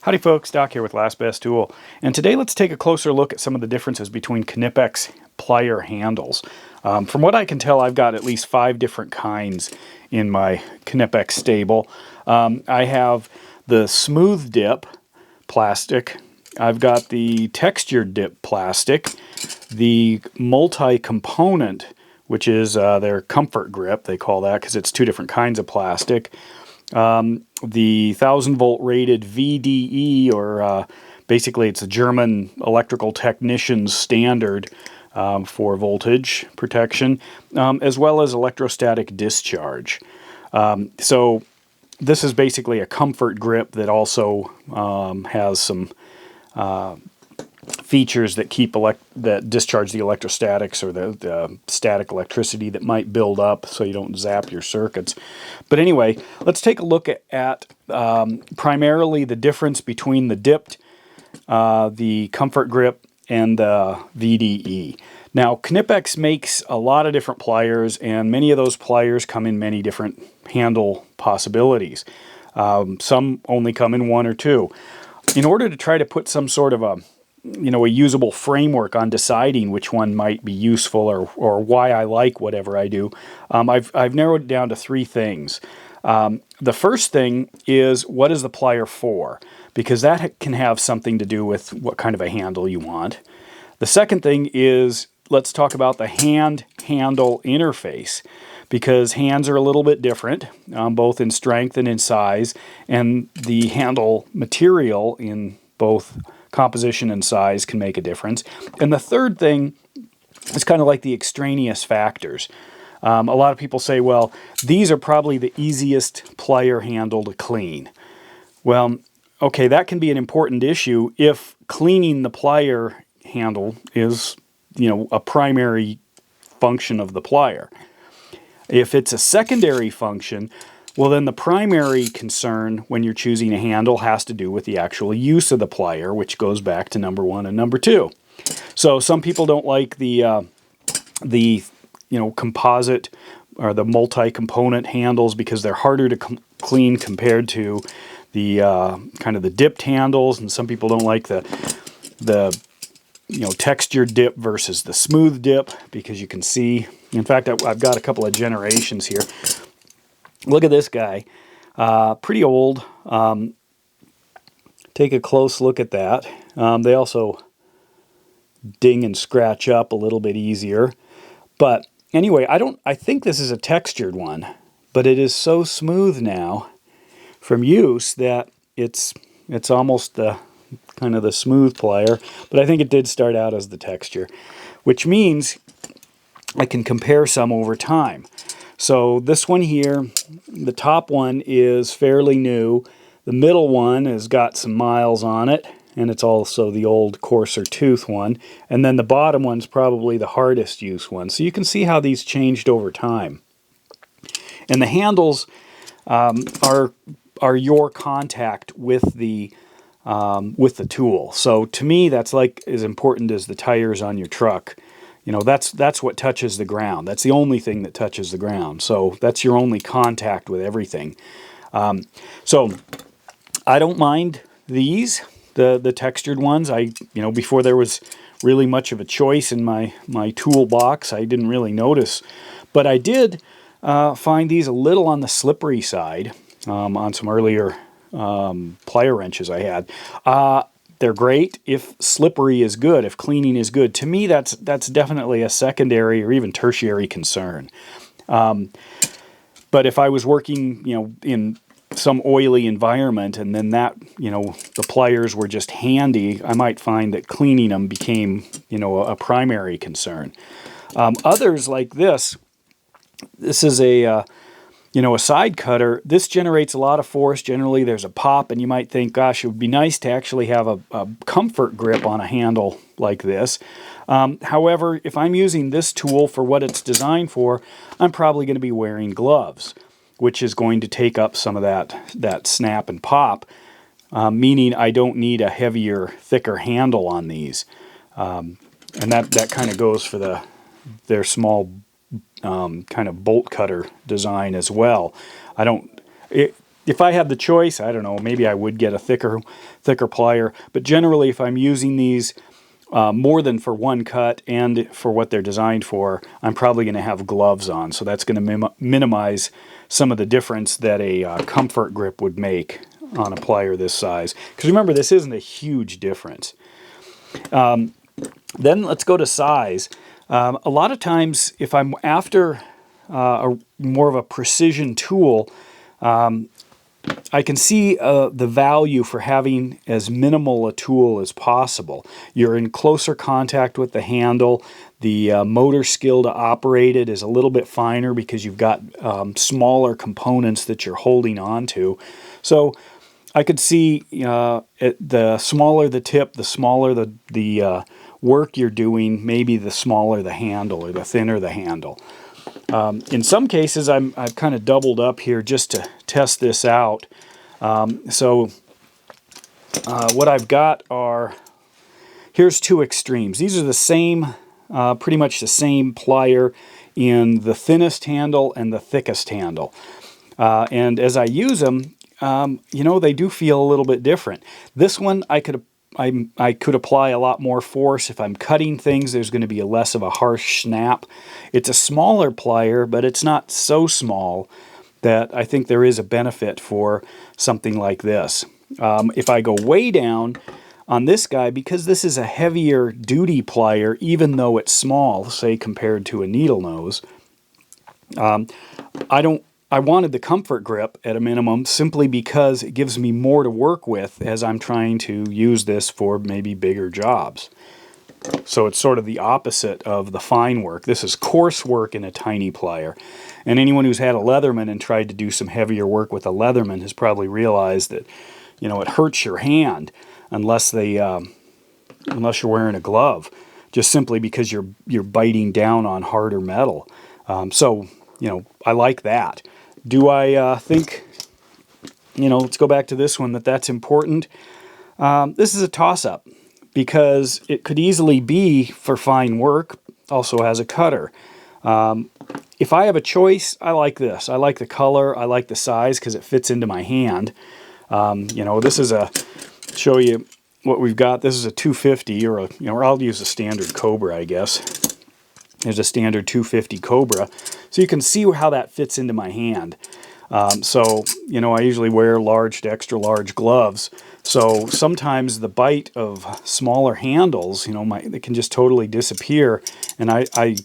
Howdy folks, Doc here with Last Best Tool, and today let's take a closer look at some of the differences between Knipex plier handles. From what I can tell, I've got at least 5 different kinds in my Knipex stable. I have the smooth dip plastic, I've got the textured dip plastic, the multi-component, which is their comfort grip, they call that because it's 2 different kinds of plastic. The 1000 volt rated VDE, or basically it's a German electrical technician's standard for voltage protection, as well as electrostatic discharge. So this is basically a comfort grip that also has some features that that discharge the electrostatics, or the static electricity that might build up so you don't zap your circuits. But anyway, let's take a look at primarily the difference between the dipped, the comfort grip, and the VDE. Now, Knipex makes a lot of different pliers, and many of those pliers come in many different handle possibilities. Some only come in 1 or 2. In order to try to put some sort of a usable framework on deciding which one might be useful, or why I like whatever I do, I've narrowed it down to 3 things. The first thing is, what is the plier for? Because that can have something to do with what kind of a handle you want. The second thing is, let's talk about the hand-handle interface, because hands are a little bit different, both in strength and in size, and the handle material in both composition and size can make a difference. And the third thing is kind of like the extraneous factors. A lot of people say, well, these are probably the easiest plier handle to clean. Well, okay, that can be an important issue if cleaning the plier handle is, a primary function of the plier. If it's a secondary function, well, then the primary concern when you're choosing a handle has to do with the actual use of the plier, which goes back to number 1 and number 2. So some people don't like the composite or the multi-component handles because they're harder to clean compared to the kind of the dipped handles, and some people don't like the textured dip versus the smooth dip, because you can see, in fact, I've got a couple of generations here. Look at this guy, pretty old. Take a close look at that. They also ding and scratch up a little bit easier. But anyway, I think this is a textured one, but it is so smooth now from use that it's almost the kind of the smooth plier. But I think it did start out as the texture, which means I can compare some over time. So this one here, the top one is fairly new. The middle one has got some miles on it, and it's also the old coarser tooth one. And then the bottom one's probably the hardest use one. So you can see how these changed over time. And the handles are your contact with the tool. So to me, that's like as important as the tires on your truck. That's what touches the ground. That's the only thing that touches the ground. So that's your only contact with everything. So I don't mind these, the textured ones. Before there was really much of a choice in my toolbox, I didn't really notice. But I did find these a little on the slippery side on some earlier plier wrenches I had. They're great if slippery is good, if cleaning is good. To me, that's definitely a secondary or even tertiary concern. But if I was working, in some oily environment, and then the pliers were just handy, I might find that cleaning them became, a primary concern. Others like this is a side cutter. This generates a lot of force. Generally, there's a pop, and you might think, gosh, it would be nice to actually have a comfort grip on a handle like this. However, if I'm using this tool for what it's designed for, I'm probably going to be wearing gloves, which is going to take up some of that snap and pop, meaning I don't need a heavier, thicker handle on these. And that kind of goes for their small kind of bolt cutter design as well. If I had the choice, I don't know, maybe I would get a thicker plier. But generally, if I'm using these more than for one cut and for what they're designed for, I'm probably going to have gloves on. So that's going to minimize some of the difference that a comfort grip would make on a plier this size. Because remember, this isn't a huge difference. Then let's go to size. A lot of times, if I'm after more of a precision tool, I can see the value for having as minimal a tool as possible. You're in closer contact with the handle. The motor skill to operate it is a little bit finer because you've got smaller components that you're holding on to. So I could see the smaller the tip, the smaller the work you're doing, maybe the smaller the handle or the thinner the handle. In some cases, I've kind of doubled up here just to test this out. So what I've got are, here's two extremes. These are the same, pretty much the same plier in the thinnest handle and the thickest handle. And as I use them, you know, they do feel a little bit different. This one I could apply a lot more force. If I'm cutting things, there's going to be less of a harsh snap. It's a smaller plier, but it's not so small that I think there is a benefit for something like this. If I go way down on this guy, because this is a heavier duty plier, even though it's small, say compared to a needle nose, I wanted the comfort grip at a minimum simply because it gives me more to work with as I'm trying to use this for maybe bigger jobs. So it's sort of the opposite of the fine work. This is coarse work in a tiny plier. And anyone who's had a Leatherman and tried to do some heavier work with a Leatherman has probably realized that, you know, it hurts your hand unless you're wearing a glove, just simply because you're biting down on harder metal. So, you know, I like that. Do I think, you know, let's go back to this one, that's important? This is a toss-up because it could easily be for fine work, also has a cutter. If I have a choice, I like this. I like the color, I like the size because it fits into my hand. You know, this is show you what we've got. This is a 250, or you know, or I'll use a standard Cobra, I guess. There's a standard 250 Cobra. So you can see how that fits into my hand. So, you know, I usually wear large to extra large gloves. So sometimes the bite of smaller handles, you know, they can just totally disappear. And I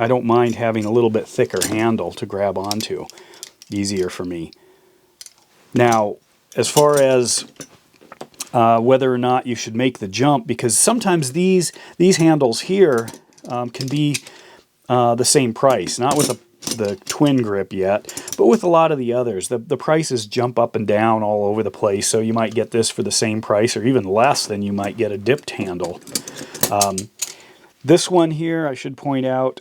don't mind having a little bit thicker handle to grab onto. Easier for me. Now, as far as whether or not you should make the jump, because sometimes these handles here can be the same price, not with the twin grip yet, but with a lot of the others. The prices jump up and down all over the place, so you might get this for the same price or even less than you might get a dipped handle. This one here, I should point out,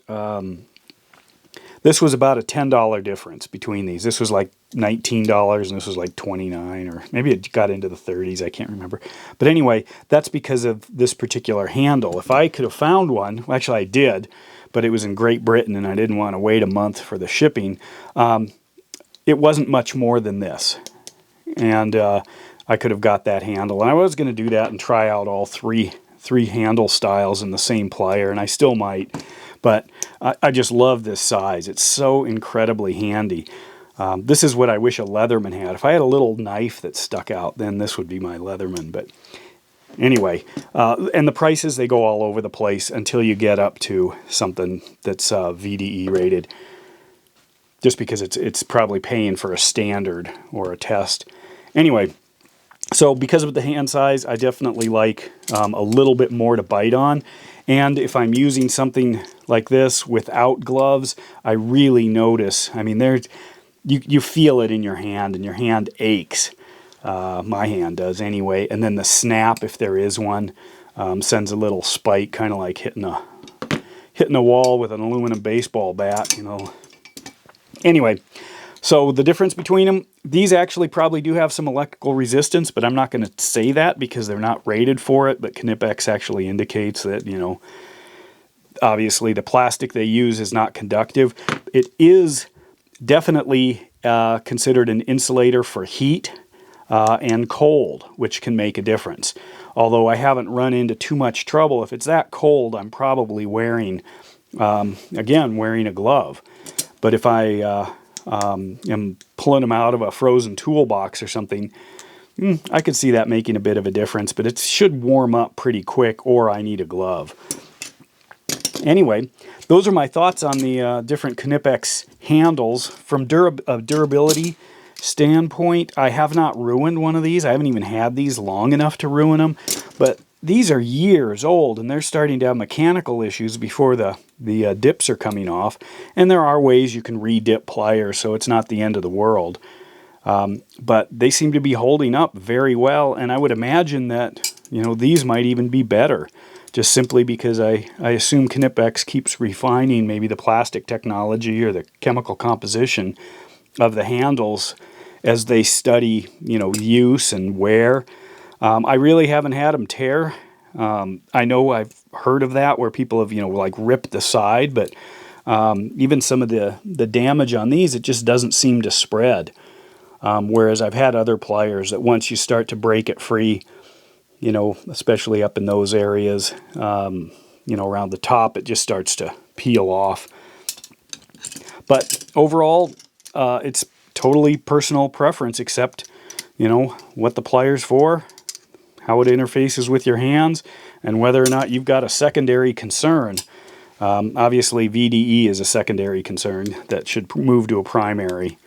this was about a $10 difference between these. This was like $19 and this was like $29, or maybe it got into the 30s, I can't remember. But anyway, that's because of this particular handle. If I could have found one, well, actually I did, but it was in Great Britain and I didn't want to wait a month for the shipping. It wasn't much more than this. And I could have got that handle. And I was going to do that and try out all three handle styles in the same plier, and I still might. But I just love this size. It's so incredibly handy. This is what I wish a Leatherman had. If I had a little knife that stuck out, then this would be my Leatherman. But anyway, and the prices, they go all over the place until you get up to something that's VDE rated. Just because it's probably paying for a standard or a test. Anyway, so because of the hand size, I definitely like a little bit more to bite on. And if I'm using something like this without gloves, I really notice. I mean, you feel it in your hand, and your hand aches. My hand does anyway. And then the snap, if there is one, sends a little spike, kind of like hitting a wall with an aluminum baseball bat, you know. Anyway, so the difference between them, these actually probably do have some electrical resistance, but I'm not going to say that because they're not rated for it. But Knipex actually indicates that, you know, obviously the plastic they use is not conductive. It is definitely considered an insulator for heat and cold, which can make a difference. Although I haven't run into too much trouble. If it's that cold, I'm probably wearing, again, wearing a glove. But if I am pulling them out of a frozen toolbox or something, I could see that making a bit of a difference, but it should warm up pretty quick, or I need a glove. Anyway, those are my thoughts on the different Knipex handles. From durability standpoint, I have not ruined one of these. I haven't even had these long enough to ruin them, but these are years old, and they're starting to have mechanical issues before the dips are coming off. And there are ways you can re-dip pliers, so it's not the end of the world. But they seem to be holding up very well, and I would imagine that, you know, these might even be better, just simply because I assume Knipex keeps refining maybe the plastic technology or the chemical composition of the handles as they study, you know, use and wear. I really haven't had them tear. I know I've heard of that where people have, you know, like ripped the side, but even some of the damage on these, it just doesn't seem to spread. Whereas I've had other pliers that once you start to break it free, you know, especially up in those areas, you know, around the top, it just starts to peel off. But overall, it's totally personal preference, except, you know, what the plier's for, how it interfaces with your hands, and whether or not you've got a secondary concern. Obviously, VDE is a secondary concern that should move to a primary.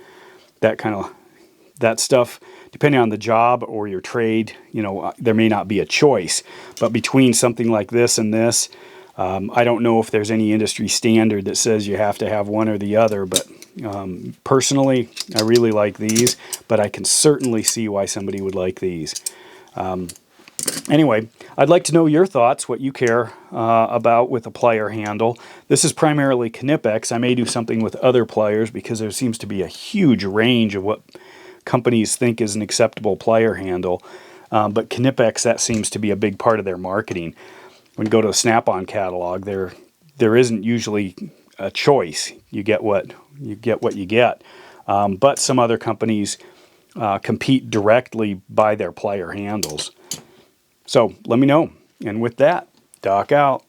That stuff, depending on the job or your trade, you know, there may not be a choice. But between something like this and this, I don't know if there's any industry standard that says you have to have one or the other, but personally, I really like these, but I can certainly see why somebody would like these. Anyway, I'd like to know your thoughts, what you care about with a plier handle. This is primarily Knipex. I may do something with other pliers because there seems to be a huge range of what companies think is an acceptable plier handle. But Knipex, that seems to be a big part of their marketing. When you go to the Snap-on catalog, there isn't usually a choice. You get what you get. But some other companies compete directly by their plier handles. So let me know. And with that, Doc out.